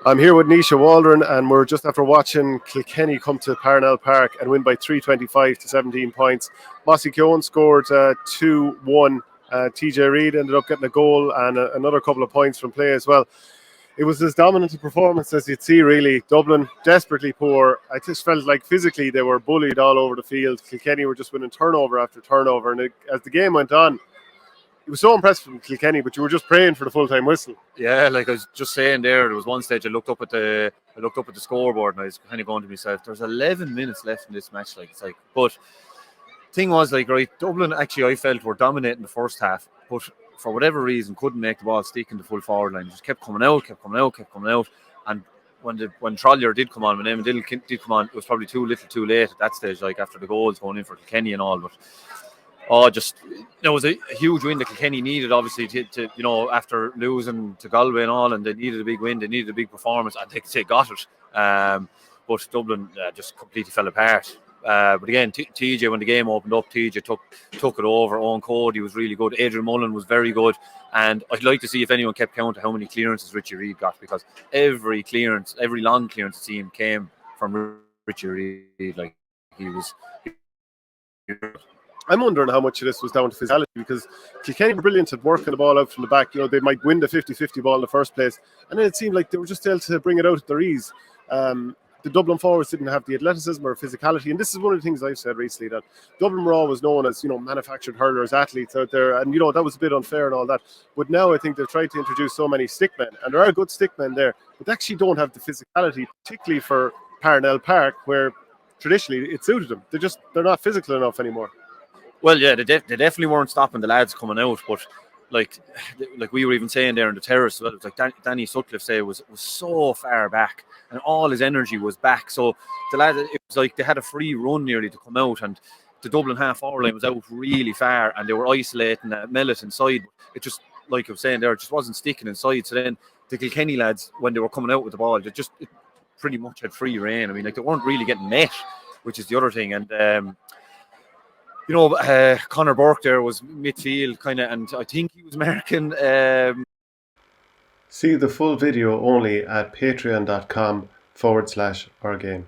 I'm here with Nisha Waldron, and we're just after watching Kilkenny come to Parnell Park and win by 325 to 17 points. Mossy Keown scored 2-1. TJ Reid ended up getting a goal and another couple of points from play as well. It was as dominant a performance as you'd see, really. Dublin desperately poor. I just felt like physically they were bullied all over the field. Kilkenny were just winning turnover after turnover, and as the game went on, it was so impressive from Kilkenny, but you were just praying for the full-time whistle. Yeah, like I was just saying there was one stage I looked up at the scoreboard and I was kind of going to myself, there's 11 minutes left in this match, but thing was, right, Dublin actually I felt were dominating the first half, but for whatever reason couldn't make the ball stick in the full forward line. Just kept coming out, and when Trollier did come on, when Eamon Dillon did come on, it was probably too little too late at that stage, like after the goals going in for Kilkenny and all. But it was a huge win that Kilkenny needed, obviously, to after losing to Galway and all, and they needed a big win, they needed a big performance, and they got it. But Dublin just completely fell apart. But again, TJ, when the game opened up, TJ took it over. Owen Cody was really good. Adrian Mullen was very good. And I'd like to see if anyone kept count of how many clearances Richie Reid got, because every long clearance team came from Richie Reid. Like, he was... I'm wondering how much of this was down to physicality, because Kilkenny were brilliant at working the ball out from the back. They might win the 50-50 ball in the first place, and then it seemed like they were just able to bring it out at their ease. The Dublin forwards didn't have the athleticism or physicality, and this is one of the things I've said recently, that Dublin were always known as manufactured hurlers, athletes out there, and that was a bit unfair and all that. But now I think they've tried to introduce so many stickmen, and there are good stickmen there, but they actually don't have the physicality, particularly for Parnell Park, where traditionally it suited them. They're not physical enough anymore. Well, yeah, they definitely weren't stopping the lads coming out, but like we were even saying there in the terrace, well, it was like Danny Sutcliffe said, was so far back, and all his energy was back. So the lads, it was like they had a free run nearly to come out, and the Dublin half forward line was out really far, and they were isolating Mellett inside. It just, like I was saying there, it just wasn't sticking inside. So then the Kilkenny lads, when they were coming out with the ball, it pretty much had free rein. I mean, they weren't really getting met, which is the other thing. And Conor Burke there was midfield kind of, and I think he was marking. See the full video only at patreon.com/OurGame.